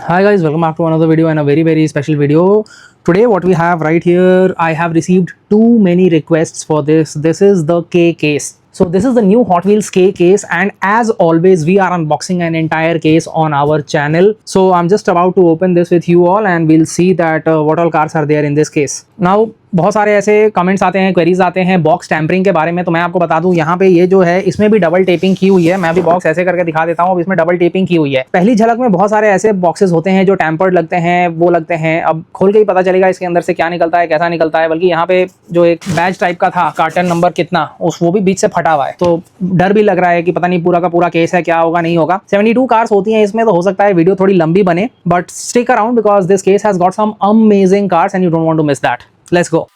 Hi guys, welcome back to another video and a very special video. Today what we have right here, I have received too many requests for this. This is the K case. So this is the new Hot Wheels K case, and as always we are unboxing an entire case on our channel. So I'm just about to open this with you all and we'll see that what all cars are there in this case. Now बहुत सारे ऐसे comments आते हैं, queries आते हैं box tampering के बारे में, तो मैं आपको बता दूं यहाँ पे ये जो है इसमें भी डबल टेपिंग की हुई है। मैं अभी बॉक्स ऐसे करके दिखा देता हूँ, अब इसमें डबल टेपिंग की हुई है। पहली झलक में बहुत सारे ऐसे बॉक्सेस होते हैं जो टैम्पर्ड लगते हैं, वो लगते हैं, अब खोल के ही पता चलेगा इसके अंदर से क्या निकलता है, कैसा निकलता है। बल्कि यहाँ पे जो एक बैच टाइप का था, कार्टन नंबर कितना, उस वो भी बीच से फटा हुआ है, तो डर भी लग रहा है कि पता नहीं पूरा का पूरा केस है, क्या होगा नहीं होगा। 72 कार्स होती हैं इसमें, तो हो सकता है वीडियो थोड़ी लंबी बने, but stick around because this case has got some amazing cars and you don't want to miss that. Let's go.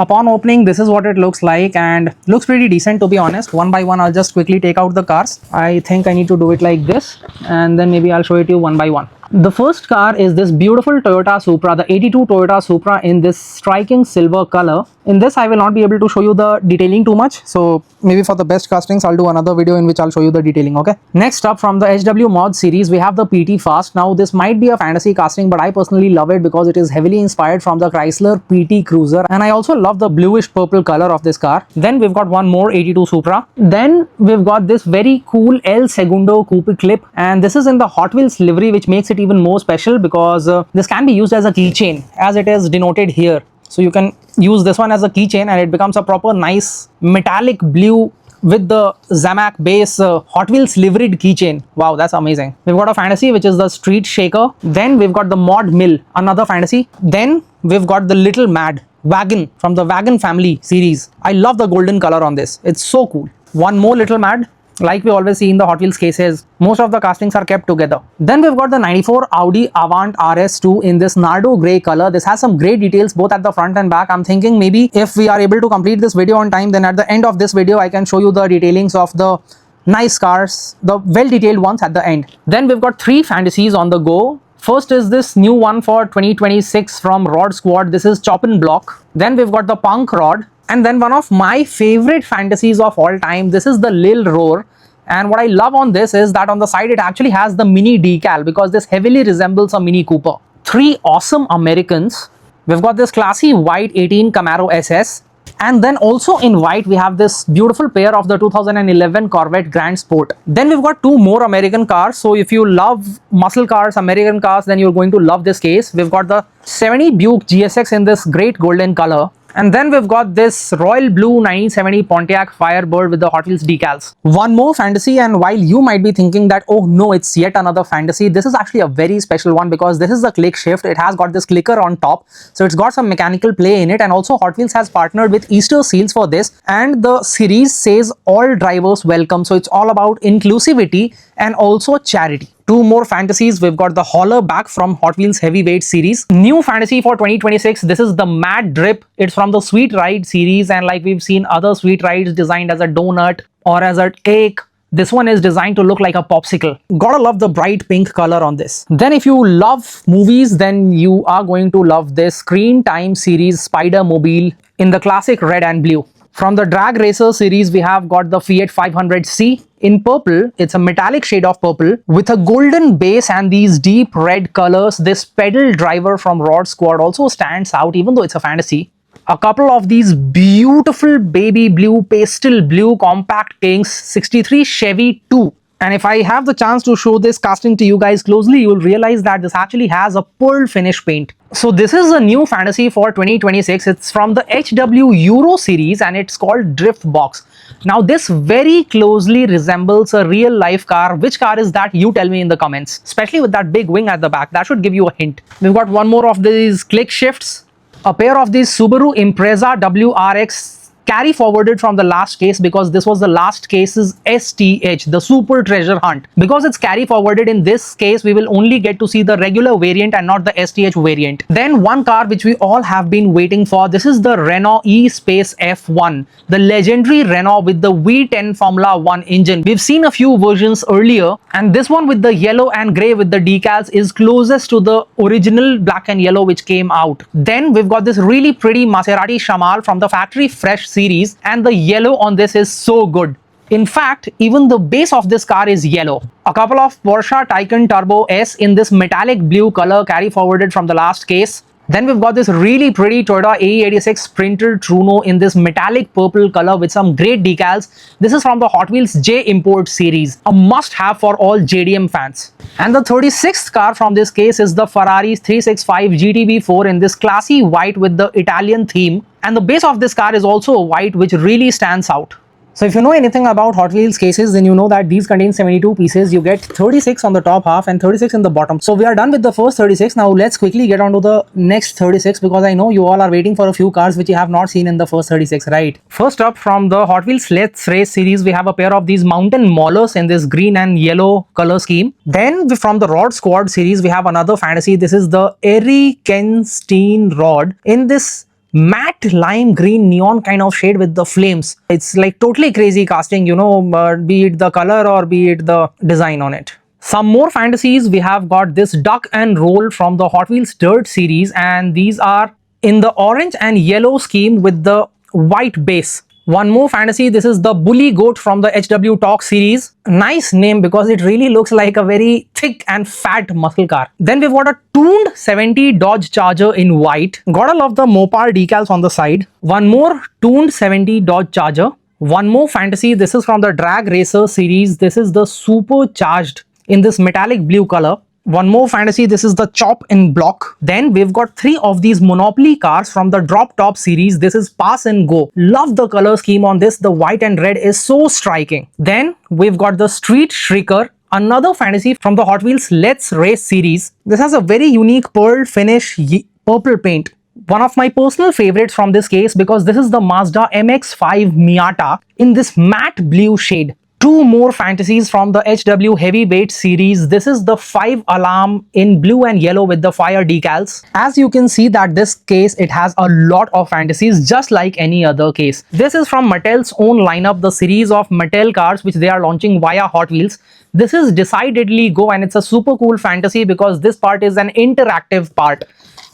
Upon opening, this is what it looks like and looks pretty decent, to be honest. One by one, I'll just quickly take out the cars. I think I need to do it like this and then maybe I'll show it to you one by one. The first car is this beautiful Toyota Supra, the 82 Toyota Supra in this striking silver color. In this, I will not be able to show you the detailing too much. So maybe for the best castings, I'll do another video in which I'll show you the detailing, okay? Next up, from the HW Mod series, we have the PT Fast. Now, this might be a fantasy casting, but I personally love it because it is heavily inspired from the Chrysler PT Cruiser. And I also love the bluish purple color of this car. Then we've got one more 82 Supra. Then we've got this very cool El Segundo Coupe Clip. And this is in the Hot Wheels livery, which makes it even more special because this can be used as a keychain, as it is denoted here. So you can use this one as a keychain and it becomes a proper nice metallic blue with the Zamac base Hot Wheels liveried keychain. Wow, that's amazing. We've got a fantasy, which is the Street Shaker. Then we've got the Mod Mill, another fantasy. Then we've got the Little Mad Wagon from the Wagon family series. I love the golden color on this. It's so cool. One more Little Mad. Like we always see in the Hot Wheels cases, most of the castings are kept together. Then we've got the 94 Audi Avant RS2 in this Nardo grey color. This has some great details both at the front and back. I'm thinking maybe if we are able to complete this video on time, then at the end of this video, I can show you the detailings of the nice cars, the well-detailed ones at the end. Then we've got three fantasies on the go. First is this new one for 2026 from Rod Squad. This is Chop and Block. Then we've got the Punk Rod. And then one of my favorite fantasies of all time, this is the Lil Roar. And what I love on this is that on the side it actually has the mini decal because this heavily resembles a Mini Cooper. Three awesome Americans. We've got this classy white 18 Camaro SS. And then also in white we have this beautiful pair of the 2011 Corvette Grand Sport. Then we've got two more American cars. So if you love muscle cars, American cars, then you're going to love this case. We've got the 70 Buick GSX in this great golden color. And then we've got this royal blue 1970 Pontiac Firebird with the Hot Wheels decals. One more fantasy, and while you might be thinking that, oh no, it's yet another fantasy, this is actually a very special one because this is the click shift. It has got this clicker on top, so it's got some mechanical play in it, and also Hot Wheels has partnered with Easter Seals for this, and the series says all drivers welcome, so it's all about inclusivity and also charity. Two more fantasies. We've got the Hauler back from Hot Wheels Heavyweight series. New fantasy for 2026. This is the Mad Drip. It's from the Sweet Ride series, and like we've seen other Sweet Rides designed as a donut or as a cake, this one is designed to look like a popsicle. Gotta love the bright pink color on this. Then if you love movies, then you are going to love this Screen Time series Spider-Mobile in the classic red and blue. From the Drag Racer series, we have got the Fiat 500C in purple. It's a metallic shade of purple with a golden base and these deep red colors. This pedal driver from Rod Squad also stands out, even though it's a fantasy. A couple of these beautiful baby blue, pastel blue compact kings, 63 Chevy 2. And if I have the chance to show this casting to you guys closely, you'll realize that this actually has a pearl finish paint. So this is a new fantasy for 2026. It's from the HW Euro series and it's called Drift Box. Now this very closely resembles a real life car. Which car is that? You tell me in the comments. Especially with that big wing at the back. That should give you a hint. We've got one more of these click shifts. A pair of these Subaru Impreza WRX carry forwarded from the last case because this was the last case's STH, the Super Treasure Hunt. Because it's carry forwarded in this case, we will only get to see the regular variant and not the STH variant. Then one car which we all have been waiting for, this is the Renault E-Space F1, the legendary Renault with the V10 Formula 1 engine. We've seen a few versions earlier, and this one with the yellow and grey with the decals is closest to the original black and yellow which came out. Then we've got this really pretty Maserati Shamal from the Factory Fresh series, and the yellow on this is so good. In fact, even the base of this car is yellow. A couple of Porsche Taycan Turbo S in this metallic blue color carry forwarded from the last case. Then we've got this really pretty Toyota AE86 Sprinter Truno in this metallic purple color with some great decals. This is from the Hot Wheels J Import series, a must-have for all JDM fans. And the 36th car from this case is the Ferrari 365 GTB4 in this classy white with the Italian theme. And the base of this car is also white, which really stands out. So if you know anything about Hot Wheels cases, then you know that these contain 72 pieces. You get 36 on the top half and 36 in the bottom. So we are done with the first 36. Now let's quickly get on to the next 36, because I know you all are waiting for a few cars which you have not seen in the first 36, right? First up, from the Hot Wheels Let's Race series, we have a pair of these mountain maulers in this green and yellow color scheme. Then from the Rod Squad series, we have another fantasy. This is the Erikenstein Rod in this matte lime green neon kind of shade with the flames. It's like totally crazy casting, you know, be it the color or be it the design on it. Some more fantasies, we have got this Duck and Roll from the Hot Wheels Dirt series, and these are in the orange and yellow scheme with the white base. One more fantasy, this is the Bully Goat from the HW Talk series. Nice name because it really looks like a very thick and fat muscle car. Then we've got a tuned 70 Dodge Charger in white. Gotta love the Mopar decals on the side. One more tuned 70 Dodge Charger. One more fantasy, this is from the Drag Racer series. This is the Supercharged in this metallic blue color. One more fantasy, this is the Chop in block. Then we've got 3 of these Monopoly cars from the Drop Top series. This is Pass and Go. Love the color scheme on this. The white and red is so striking. Then we've got the Street Shrieker, another fantasy from the Hot Wheels Let's Race series. This has a very unique pearl finish purple paint. One of my personal favorites from this case, because this is the Mazda MX-5 Miata in this matte blue shade. 2 more fantasies from the HW Heavyweight series. This is the 5 Alarm in blue and yellow with the fire decals. As you can see that this case, it has a lot of fantasies just like any other case. This is from Mattel's own lineup, the series of Mattel cars which they are launching via Hot Wheels. This is decidedly Go, and it's a super cool fantasy because this part is an interactive part.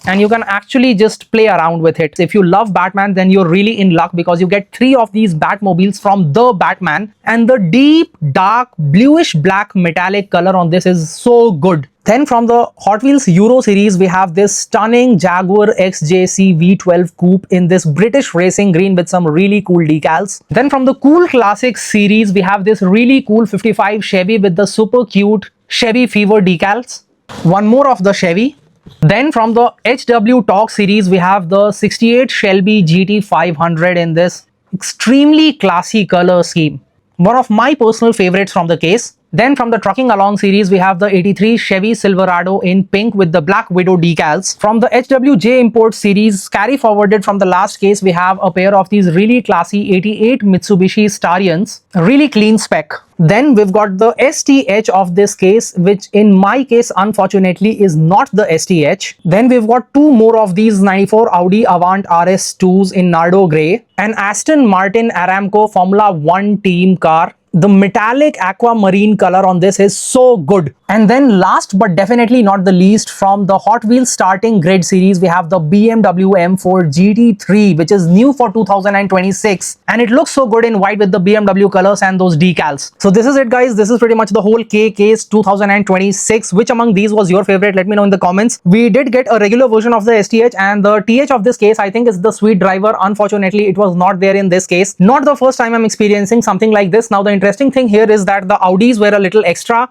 And you can actually just play around with it. If you love Batman, then you're really in luck because you get 3 of these Batmobiles from the Batman, and the deep dark bluish black metallic color on this is so good. Then from the Hot Wheels Euro series, we have this stunning Jaguar XJC V12 coupe in this British racing green with some really cool decals. Then from the Cool Classics series, we have this really cool 55 Chevy with the super cute Chevy Fever decals. One more of the Chevy. Then from the HW Talk series, we have the 68 Shelby GT500 in this extremely classy color scheme. One of my personal favorites from the case. Then from the Trucking Along series, we have the 83 Chevy Silverado in pink with the Black Widow decals. From the HWJ Import series, carry forwarded from the last case, we have a pair of these really classy 88 Mitsubishi Starions, really clean spec. Then we've got the STH of this case, which in my case unfortunately is not the STH. Then we've got 2 more of these 94 Audi Avant RS2s in Nardo Grey, an Aston Martin Aramco Formula 1 team car. The metallic aquamarine color on this is so good. And then last but definitely not the least, from the Hot Wheels starting grid series, we have the BMW M4 GT3, which is new for 2026, and it looks so good in white with the BMW colors and those decals. So this is it, guys. This is pretty much the whole K case 2026. Which among these was your favorite? Let me know in the comments. We did get a regular version of the STH, and the TH of this case I think is the Sweet Driver. Unfortunately, it was not there in this case. Not the first time I'm experiencing something like this. Now the interesting thing here is that the Audis were a little extra,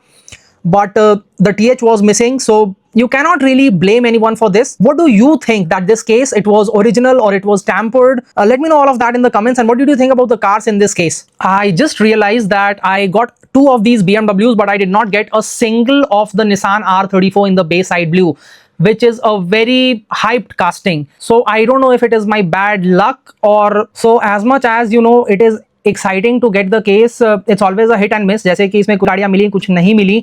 but the TH was missing, so you cannot really blame anyone for this. What do you think, that this case, it was original or it was tampered? Let me know all of that in the comments. And what did you think about the cars in this case? I just realized that I got 2 of these BMWs, but I did not get a single of the Nissan R34 in the Bayside Blue, which is a very hyped casting. So I don't know if it is my bad luck or so. As much as you know, it is exciting to get the case, it's always a hit and miss. जैसे कि इसमें कुछ गाड़ियाँ मिली, कुछ नहीं मिली.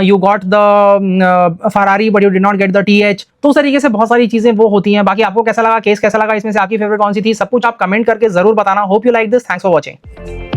You got the Ferrari but you did not get the TH. तो उस तरीके से बहुत सारी चीजें वो होती हैं. बाकी आपको कैसा लगा, केस कैसा लगा, इसमें से आपकी फेवरेट कौन सी थी, सब कुछ आप कमेंट करके जरूर बताना. Hope you like this. Thanks for watching.